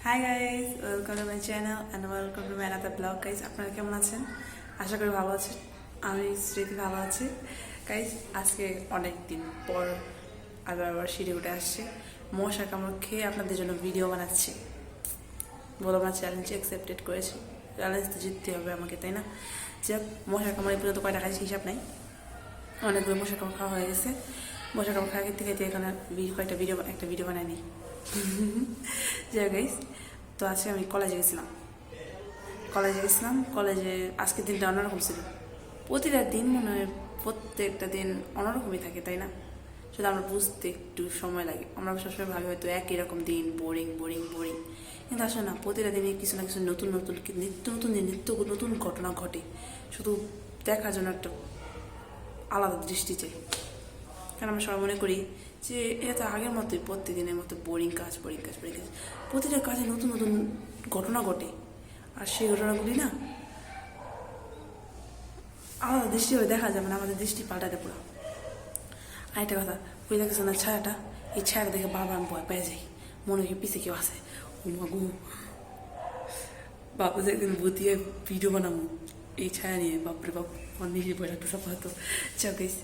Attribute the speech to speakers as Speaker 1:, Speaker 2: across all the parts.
Speaker 1: Hi guys, welcome to my channel and welcome to my another blog. Guys আপনারা কেমন আছেন? আশা করি ভালো আছেন। আমি স্মৃতি ভালো আছি। গাইজ আজকে অনেক দিন পর আবার সিঁড়ি উঠে আসছে, মশা কামড় খেয়ে আপনাদের জন্য ভিডিও বানাচ্ছি। বলো, আমার চ্যালেঞ্জ অ্যাকসেপ্টেড করেছি, চ্যালেঞ্জ তো জিততে হবে আমাকে, তাই না? যাক, মশা কামড় এই পর্যন্ত কয়টা খাইছি হিসাব নাই, অনেকগুলো মশা কামড় খাওয়া হয়ে গেছে। মশা কামড় খাওয়া খেতে খেতে এখানে কয়েকটা ভিডিও বানায়নি। যাই গাইজ, তো আজকে আমি কলেজে গেছিলাম। কলেজে আজকের দিনটা অন্যরকম ছিল। প্রতিটা দিন মনে হয় প্রত্যেকটা দিন অন্যরকমই থাকে, তাই না? শুধু আমরা বুঝতে একটু সময় লাগে। আমরা সবসময় ভাবি হয়তো একই রকম দিন, বোরিং বোরিং বোরিং, কিন্তু আসলে না, প্রতিটা দিনে কিছু না কিছু নতুন নতুন নতুন ঘটনা ঘটে। শুধু দেখার জন্য একটা আলাদা দৃষ্টি চাই। কারণ আমরা সবাই মনে করি যে এটা তো আগের মতোই, প্রত্যেকদিনের মতো বোরিং কাজ। প্রতিটা কাজে নতুন নতুন ঘটনা ঘটে, আর সেই ঘটনাগুলি না আলাদা দৃষ্টিভাবে দেখা যাবে না, আমাদের দৃষ্টি পাল্টাতে পুরো। আরেকটা কথা, ওই দেখেছো না ছায়াটা, এই ছায়াটা দেখে বারবার আমি ভয় পেয়ে যাই। মনে হয় পিছিয়ে কেউ আছে। ও মাগু, বাপু যে একদিন বুতিয়ে ভিডিও বানাবো এই ছায়া নিয়ে, বাপরে বাপ, আমার নিজের বইটা একটু সব হয়তো চাকরিস।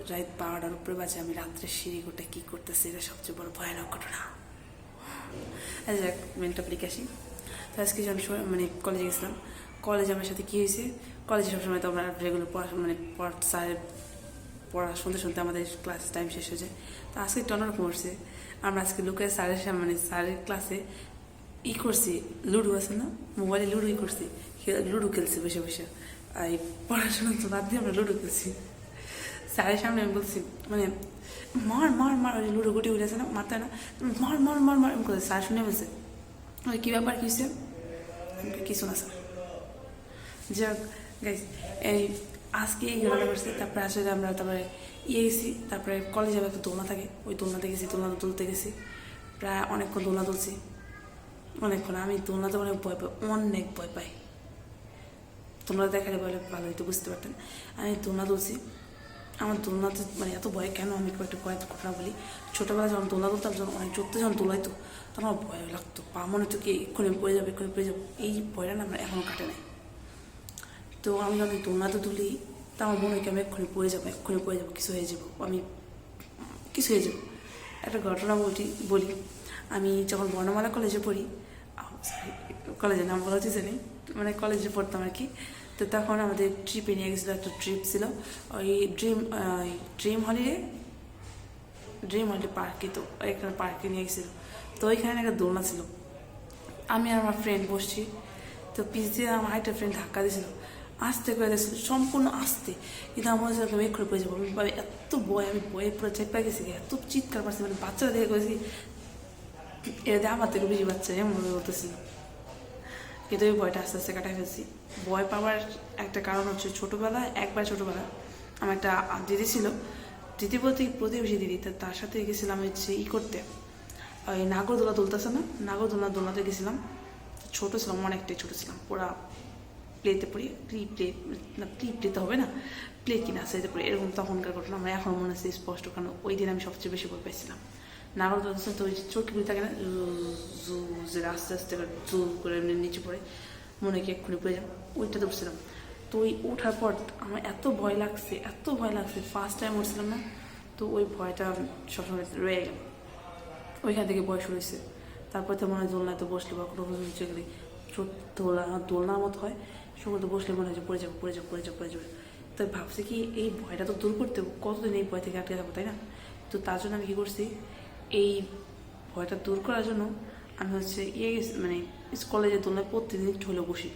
Speaker 1: রাত 12টার উপরে বাজে, আমি রাত্রে সিঁড়ি গোটা কী করতেছি, এটা সবচেয়ে বড় ভয়ানক ঘটনা। যাক, মেন টপিক আসি। তো আজকে আমি কলেজে গেছিলাম। কলেজে আমার সাথে কী হয়েছে, কলেজে সবসময় তো আমরা রেগুলার স্যারের পড়া শুনতে আমাদের ক্লাস টাইম শেষ হয়ে যায়। তো আজকে একটু অন্যরকম করছে। আমরা আজকে লুকে স্যারের ক্লাসে করছি, লুডো আছে না, মোবাইলে লুডোই করছি, লুডো খেলছি বসে বসে। এই পড়াশোনা তো বাদ দিয়ে আমরা লুডো খেলছি। স্যারের সামনে আমি বলছি, মার মার মার, ওই লুডো গুটি উঠেছে না, মারতে না, মার মার মার মার আমি করছি। স্যার শুনে বলছে, ওই কী ব্যাপার, কী হচ্ছে? কিছু না স্যার। যাক গাইস, এই আজকে এই ঘটনা করছে। তারপরে আসলে আমরা গেছি। তারপরে কলেজে একটা দোলনা থাকে, ওই দোলনাতে গেছি, দোলনা তুলতে গেছি। প্রায় অনেকক্ষণ দোলনা তুলছি, অনেকক্ষণ। আমি দোলনাতে অনেক ভয় পাই। তোমরা দেখালে বলে ভালো হয়তো বুঝতে পারতেন। আমি দোলনা তুলছি, আমার দোলনাতে এত ভয় কেন, আমি একটা কয়েক ঘটনা বলি। ছোটোবেলায় যখন দোলনা তুলতাম, যখন অনেক চড়তে যখন তোলাইতো, তখন আমার ভয় লাগতো। পা মনে হতো কি এক্ষুনি পড়ে যাবে। এই ভয়টা না আমার এখনও কাটে নাই। তো আমি যখন দোলনাতে তুলি, তা আমার মনে হয় কি আমি এক্ষুনি পড়ে যাবো, কিছু হয়ে যাবো। একটা ঘটনা বলি। আমি যখন বর্ণমালা কলেজে পড়ি, কলেজের নাম বলা হচ্ছে জানি, কলেজে পড়তাম আর কি। তো তখন আমাদের ট্রিপে নিয়ে গেছিলো, একটা ট্রিপ ছিল ওই ড্রিম হলিডে পার্কে। তো এখানে পার্কে নিয়ে গেছিলো। তো ওইখানে একটা দোলনা ছিল, আমি আর আমার ফ্রেন্ড বসছি। তো পিছ দিয়ে আমার একটা ফ্রেন্ড ধাক্কা দিয়েছিল, আস্তে করে দিয়েছিল, সম্পূর্ণ আস্তে। কিন্তু আমার আমি এক্ষুনি পড়ে যাবো। এত ভয়, আমি ভয়ে পুরো চেপে গেছি, এত চিৎকার পাচ্ছি, বাচ্চারা দেখে করেছি এতে আমার থেকে বেশি বাচ্চা এমন বলতেছিল। কিন্তু ওই ভয়টা আস্তে আস্তে কাটাই ফেলছি। ভয় পাওয়ার একটা কারণ হচ্ছে, ছোটোবেলায় আমার একটা দিদি ছিল, দিদি বলতে প্রতিবেশী দিদি। তার সাথে গেছিলাম হচ্ছে করতে, ওই নাগরদোলা তুলতেছে না, দোলনাতে গেছিলাম। ছোটো ছিলাম, অনেকটাই ছোটো ছিলাম, পুরা প্লেতে পড়ি, প্লেতে হবে না, প্লে কিনা সেতে পড়ি, এরকম তখনকার ঘটনা আমার এখন মনে হচ্ছে স্পষ্ট। কারণ ওই দিন আমি সবচেয়ে বেশি ভয় পাইছিলাম। নাগরদোলা তো ওই চোখগুলি থাকে না, আস্তে আস্তে জু করে নিচে পড়ে, মনে কি এক্ষুনি পড়ে যাবো, ওইটা উঠছিলাম। তো ওই ওঠার পর আমার এত ভয় লাগছে, ফার্স্ট টাইম উঠছিলাম না। তো ওই ভয়টা সবসময় রয়ে গেল, ওইখান থেকে বয়স হয়েছে। তারপর তো মনে হয় দোলনায় তো বসলে বা কোনো নিচে গেলে দোলনার মতো হয়, সেগুলো বসলে মনে হয় যে পড়ে যাবে। তো ভাবছি কি এই ভয়টা তো দূর করতে কতদিন এই ভয় থেকে আটকে থাকবো, তাই না? তো তার জন্য আমি কী করছি, এই ভয়টা দূর করার জন্য আমি হচ্ছে কলেজে দোলনায় প্রতিদিন একটু হলেও বসি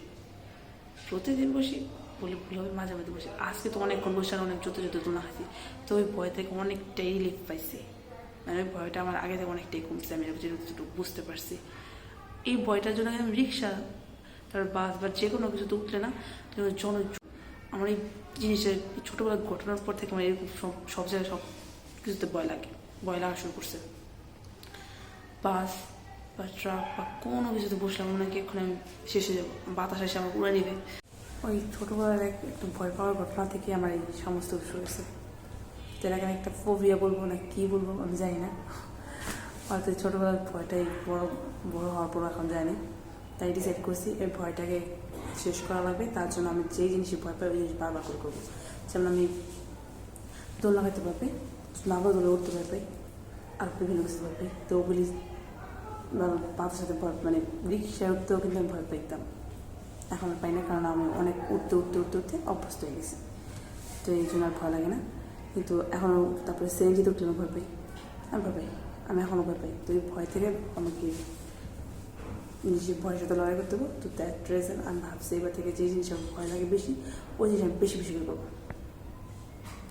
Speaker 1: বলে ভুল হবে, মাঝে মাঝে বসি। আজকে তো অনেকক্ষণ বসে আর অনেক যত দোলনা খাইছি। তো ওই ভয় থেকে অনেকটাই রিলিফ পাইছি, ওই ভয়টা আমার আগে থেকে অনেকটাই কমছে। আমি যেটুকু বুঝতে পারছি, এই ভয়টার জন্য আমি রিক্সা, তারপর বাস বা যে কোনো কিছুতে উঠলে না, আমার এই জিনিসের ছোটোবেলার ঘটনার পর থেকে আমার এরকম সব জায়গায় সব কিছুতে ভয় লাগা শুরু করছে। বাস বা ট্রাক বা কোনো কিছুতে বসলাম মনে হয় এখন আমি শেষ হয়ে যাবো, বাতাস এসে আমার উড়ে নেবে। ওই ছোটোবেলার একটু ভয় পাওয়ার ঘটনা থেকে আমার এই সমস্ত শুরু হয়েছে। যেটাকে আমি একটা ফোবিয়া বলবো না কি বলবো আমি জানি না, হয়তো ছোটোবেলার ভয়টাই বড় বড় হওয়ার পর এখন যায়নি, তাই ডিসাইড করছি এই ভয়টাকে শেষ করা লাগবে। তার জন্য আমি যেই জিনিসে ভয় পাই ওই জিনিস বারবার করে করবো। যেমন আমি দোলনা খাইতে ভয় পাই, লাভা দোলে উঠতে ভয় পাই, আর বিভিন্ন কিছু ভয় পাই। তো ওগুলি পাতার সাথে ভয় মানে রিক্সায় উঠতেও কিন্তু আমি ভয় পাইতাম, এখন আর পাই না, কারণ আমি অনেক উঠতে উঠতে উঠতে উঠতে অভ্যস্ত হয়ে গেছি। তো এই জন্য আর ভয় লাগে না। কিন্তু এখনও তারপরে সিএনজিতে উঠলে ভয় পাই, আমি ভয় পাই, আমি এখনও ভয় পাই। তো এই ভয় থেকে আমাকে নিজের ভয়ের সাথে লড়াই করতে হবে। তো দ্যাট রিজন আমি ভাবছি এবার থেকে যে জিনিস আমার ভয় লাগে বেশি, ওই জিনিস আমি বেশি বেশি করে করবো,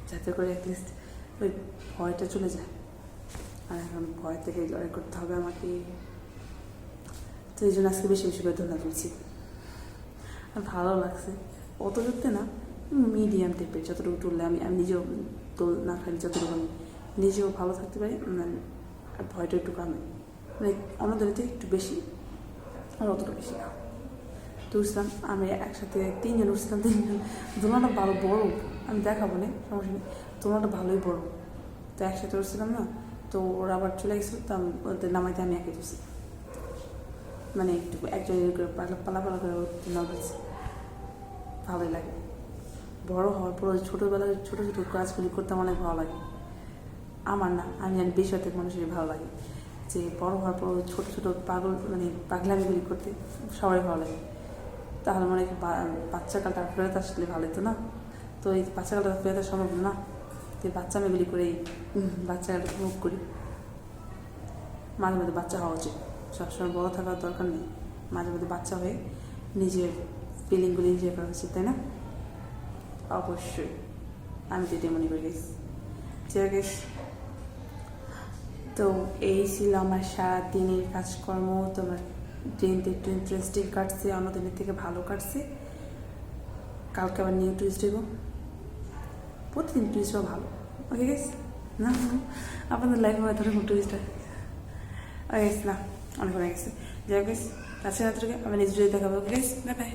Speaker 1: যাতে করে অ্যাটলিস্ট ওই ভয়টা চলে যায়। আর এখন ভয় থেকে লড়াই করতে হবে আমাকে। তো এই জন্য আজকে বেশি বেশি করে দোলনা তুলছি। আর ভালো লাগছে, অত জুড়তে না, মিডিয়াম টাইপের যতটুকু তুললে আমি নিজেও দোল না খালি যতটুকু আমি নিজেও ভালো থাকতে পারি, আর ভয়টা একটু কমে, মানে অন্যদের একটু বেশি, আর অতটা বেশি না। তো উঠছিলাম আমি একসাথে 3 জন উঠছিলাম, 3 জন। দোলনাটা ভালো বড়, আমি দেখাবো না, সমস্যা নেই, দোলনাটা ভালোই বড়। তো একসাথে উঠছিলাম না, তো ওরা আবার চলে গেছিলো, তো ওদের নামাইতে আমি একে উঠছি, মানে একটু একজন করে পালা করে নামাইছি। ভালোই লাগে। বড় হওয়ার পর ছোটোবেলায় ছোটো ছোটো কাজগুলি করতে অনেক ভালো লাগে আমার, না আমি জানি বেশি অর্ধেক মানুষের ভালো লাগে, যে বড় হওয়ার পর ছোটো ছোটো মানে পাগলামিগুলি করতে সবাই ভালো লাগে। তাহলে মনে হয় বাচ্চাকালটা ফেরত আসলে ভালো হতো না। তো এই বাচ্চাকালটা ফেরত আসা সম্ভব না, তো বাচ্চা মেয়েগুলি করেই বাচ্চাকালটা উপভোগ করি। মাঝে মধ্যে বাচ্চা হওয়া উচিত, সবসময় বড় থাকার দরকার নেই, মাঝে মধ্যে বাচ্চা হয়ে নিজের ফিলিংগুলি এনজয় করা উচিত, তাই না? অবশ্যই, আমি যেটাই মনে করি গেছি। তো এই ছিল আমার সারাদিনের কাজকর্ম। তোমার দিনটা একটু ইন্টারেস্টিং কাটছে, অন্য দিনের থেকে ভালো কাটছে। কালকে আবার নিউ টিউসডে গো, প্রতিদিন টিউসডে ভালো। ওকে গেস না, আপনাদের লাইফে হয়তো টিউসডে ওকে গেস না, অনেক হয়ে গেছে। যাই গেস, আজকে রাত্রে আমি নেক্সট ভিডিও দেখাবো। ওকে গেস, বাই বাই।